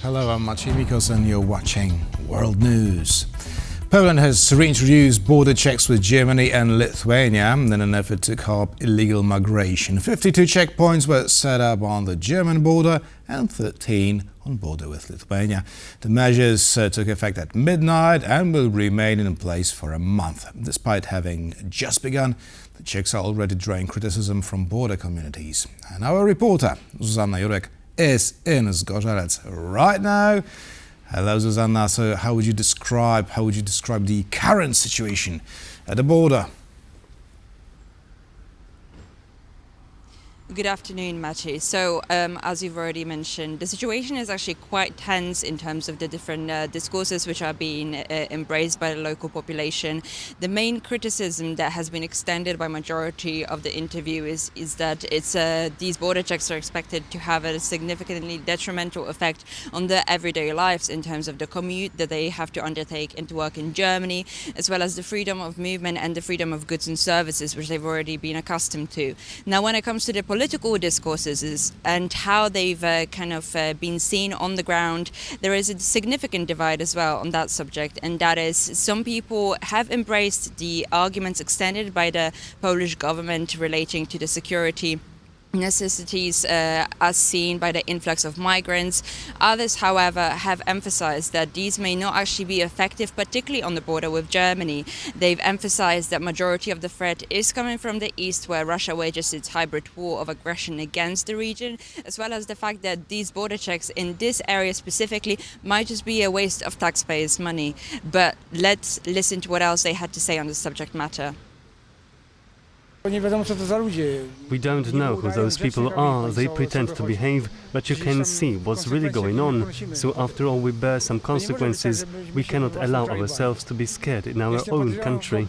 Hello, I'm Maciej Mikos and you're watching World News. Poland has reintroduced border checks with Germany and Lithuania in an effort to curb illegal migration. 52 checkpoints were set up on the German border and 13 on border with Lithuania. The measures took effect at midnight and will remain in place for a month. Despite having just begun, the checks are already drawing criticism from border communities. And our reporter, Zuzanna Jurek, is in Zgorzelec right now. Hello, Zuzanna. So how would you describe the current situation at the border? Good afternoon, Maciej. So, as you've already mentioned, the situation is actually quite tense in terms of the different discourses which are being embraced by the local population. The main criticism that has been extended by majority of the interview is that these border checks are expected to have a significantly detrimental effect on their everyday lives in terms of the commute that they have to undertake and to work in Germany, as well as the freedom of movement and the freedom of goods and services, which they've already been accustomed to. Now, when it comes to the political discourses and how they've been seen on the ground, there is a significant divide as well on that subject, and that is some people have embraced the arguments extended by the Polish government relating to the security necessities as seen by the influx of migrants. Others, however, have emphasized that these may not actually be effective, particularly on the border with Germany. They've emphasized that majority of the threat is coming from the east, where Russia wages its hybrid war of aggression against the region, as well as the fact that these border checks in this area specifically might just be a waste of taxpayers' money. But let's listen to what else they had to say on the subject matter. We don't know who those people are. They pretend to behave, but you can see what's really going on. So after all, we bear some consequences. We cannot allow ourselves to be scared in our own country.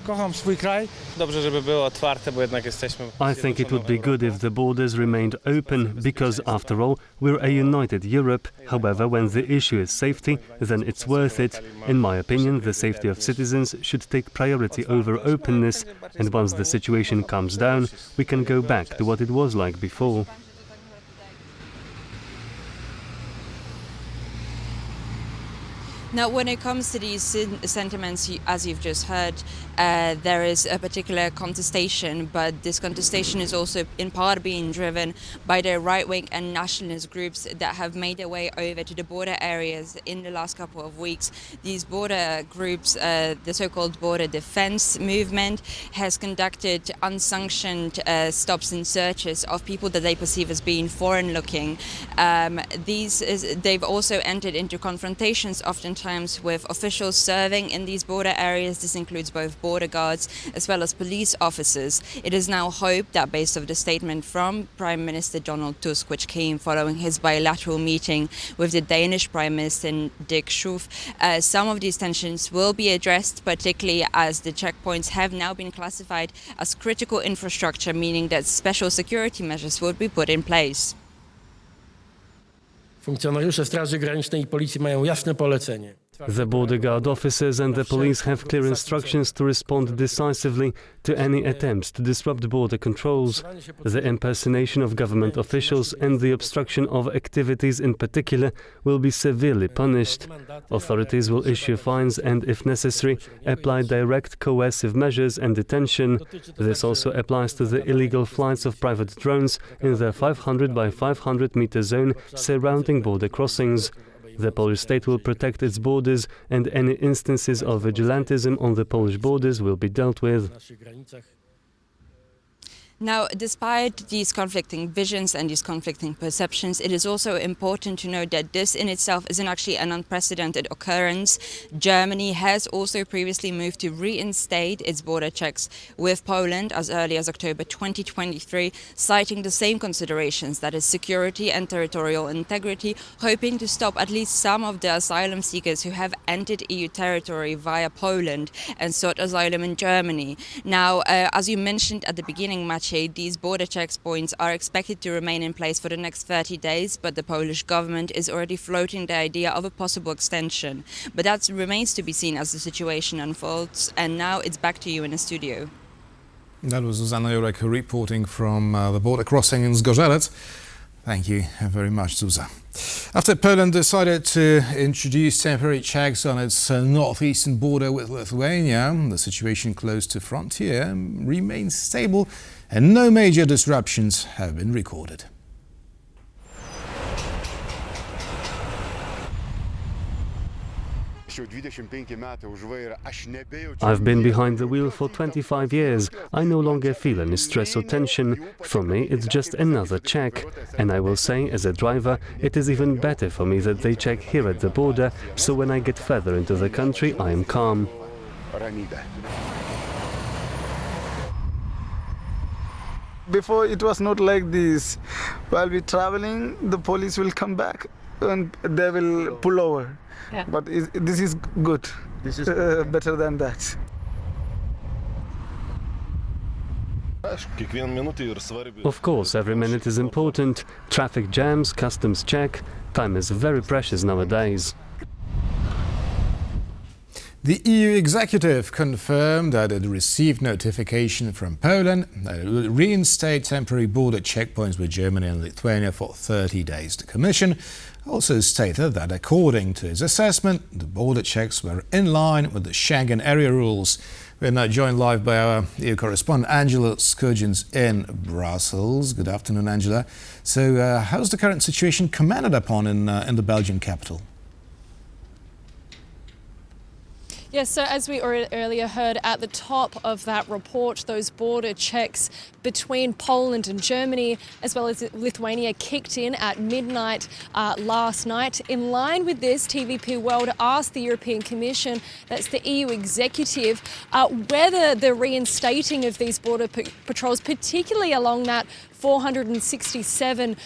I think it would be good if the borders remained open, because after all, we're a united Europe. However, when the issue is safety, then it's worth it. In my opinion, the safety of citizens should take priority over openness, and once the situation comes down, we can go back to what it was like before. Now, when it comes to these sentiments, as you've just heard, there is a particular contestation, but this contestation is also in part being driven by the right-wing and nationalist groups that have made their way over to the border areas in the last couple of weeks. These border groups, the so-called border defense movement, has conducted unsanctioned stops and searches of people that they perceive as being foreign-looking. They've also entered into confrontations, oftentimes with officials serving in these border areas. This includes both border guards as well as police officers. It is now hoped that, based on the statement from Prime Minister Donald Tusk, which came following his bilateral meeting with the Danish Prime Minister Schoof, some of these tensions will be addressed, particularly as the checkpoints have now been classified as critical infrastructure, meaning that special security measures will be put in place. Funkcjonariusze Straży Granicznej i Policji mają jasne polecenie. The border guard officers and the police have clear instructions to respond decisively to any attempts to disrupt border controls. The impersonation of government officials and the obstruction of activities in particular will be severely punished. Authorities will issue fines and, if necessary, apply direct coercive measures and detention. This also applies to the illegal flights of private drones in the 500 by 500 meter zone surrounding border crossings. The Polish state will protect its borders, and any instances of vigilantism on the Polish borders will be dealt with. Now, despite these conflicting visions and these conflicting perceptions, it is also important to note that this in itself isn't actually an unprecedented occurrence. Germany has also previously moved to reinstate its border checks with Poland as early as October 2023, citing the same considerations, that is security and territorial integrity, hoping to stop at least some of the asylum seekers who have entered EU territory via Poland and sought asylum in Germany. Now, as you mentioned at the beginning, Maciej, these border checkpoints are expected to remain in place for the next 30 days, but the Polish government is already floating the idea of a possible extension. But that remains to be seen as the situation unfolds. And now it's back to you in the studio. That was Zuzanna Jurek reporting from the border crossing in Zgorzelec. Thank you very much, Zuza. After Poland decided to introduce temporary checks on its northeastern border with Lithuania, the situation close to frontier remains stable and no major disruptions have been recorded. I've been behind the wheel for 25 years. I no longer feel any stress or tension. For me, it's just another check. And I will say, as a driver, it is even better for me that they check here at the border, so when I get further into the country, I am calm. Before it was not like this. While we're traveling, the police will come back and they will pull over. Yeah. But this is good. This is better than that. Of course, every minute is important. Traffic jams, customs check. Time is very precious nowadays. The EU executive confirmed that it received notification from Poland that it would reinstate temporary border checkpoints with Germany and Lithuania for 30 days. The Commission also stated that according to its assessment, the border checks were in line with the Schengen area rules. We're now joined live by our EU correspondent Angela Skujins in Brussels. Good afternoon, Angela. So how's the current situation commented upon in the Belgian capital? Yes, so as we earlier heard at the top of that report, those border checks between Poland and Germany, as well as Lithuania, kicked in at midnight last night. In line with this, TVP World asked the European Commission, that's the EU executive, whether the reinstating of these border patrols, particularly along that 467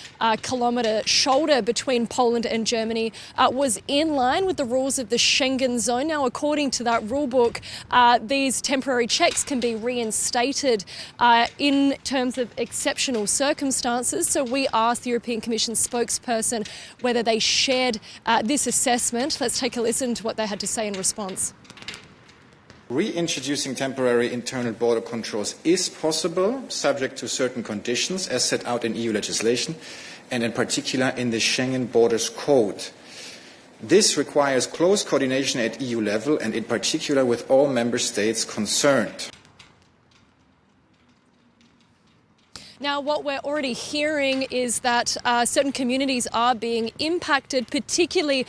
kilometre shoulder between Poland and Germany, was in line with the rules of the Schengen zone. Now, according to that rulebook, these temporary checks can be reinstated in terms of exceptional circumstances. So we asked the European Commission spokesperson whether they shared this assessment. Let's take a listen to what they had to say in response. Reintroducing temporary internal border controls is possible, subject to certain conditions as set out in EU legislation, and in particular in the Schengen Borders Code. This requires close coordination at EU level and in particular with all member states concerned. Now, what we're already hearing is that certain communities are being impacted, particularly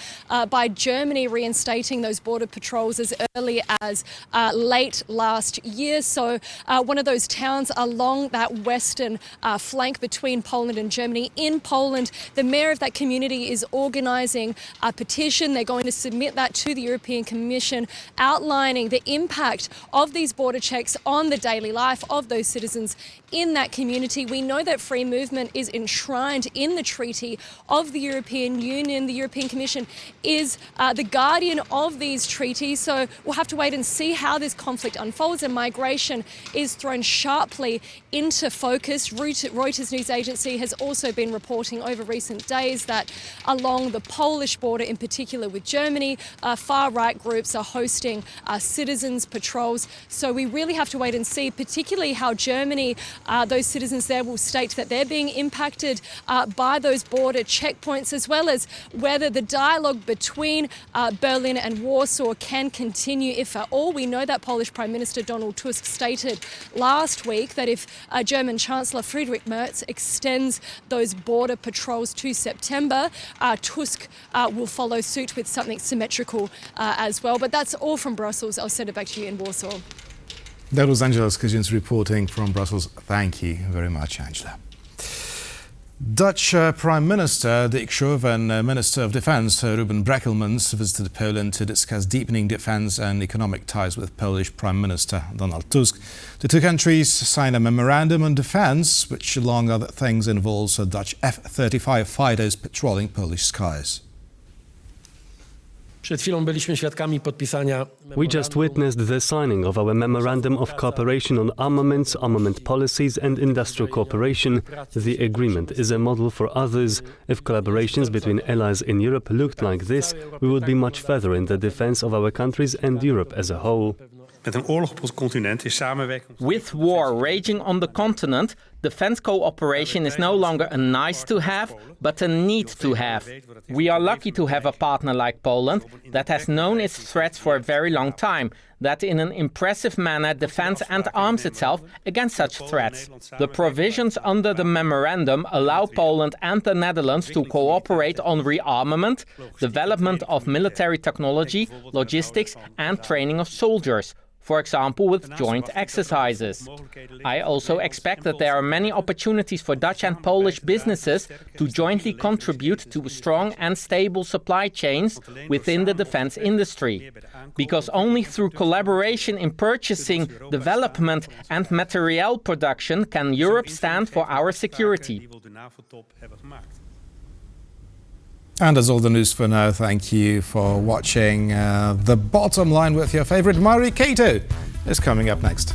by Germany reinstating those border patrols as early as late last year. So one of those towns along that western flank between Poland and Germany. In Poland, the mayor of that community is organising a petition. They're going to submit that to the European Commission, outlining the impact of these border checks on the daily life of those citizens in that community. We know that free movement is enshrined in the Treaty of the European Union. The European Commission is the guardian of these treaties, so we'll have to wait and see how this conflict unfolds, and migration is thrown sharply into focus. Reuters news agency has also been reporting over recent days that along the Polish border, in particular with Germany, far-right groups are hosting citizens' patrols. So we really have to wait and see, particularly how Germany, those citizens there will state that they're being impacted by those border checkpoints, as well as whether the dialogue between Berlin and Warsaw can continue, if at all. We know that Polish Prime Minister Donald Tusk stated last week that if German Chancellor Friedrich Merz extends those border patrols to September, Tusk will follow suit with something symmetrical as well. But that's all from Brussels. I'll send it back to you in Warsaw. That was Angela Skujins reporting from Brussels. Thank you very much, Angela. Dutch Prime Minister Dick Schoof and Minister of Defence Ruben Brekelmans visited Poland to discuss deepening defence and economic ties with Polish Prime Minister Donald Tusk. The two countries signed a memorandum on defence, which, among other things, involves Dutch F-35 fighters patrolling Polish skies. We just witnessed the signing of our Memorandum of Cooperation on Armaments, Armament Policies and Industrial Cooperation. The agreement is a model for others. If collaborations between allies in Europe looked like this, we would be much further in the defense of our countries and Europe as a whole. With war raging on the continent, Defense cooperation is no longer a nice-to-have, but a need-to-have. We are lucky to have a partner like Poland that has known its threats for a very long time, that in an impressive manner defends and arms itself against such threats. The provisions under the memorandum allow Poland and the Netherlands to cooperate on rearmament, development of military technology, logistics and training of soldiers, for example with joint exercises. I also expect that there are many opportunities for Dutch and Polish businesses to jointly contribute to strong and stable supply chains within the defense industry. Because only through collaboration in purchasing, development and materiel production can Europe stand for our security. And that's all the news for now. Thank you for watching. The Bottom Line with your favorite Mari Kato is coming up next.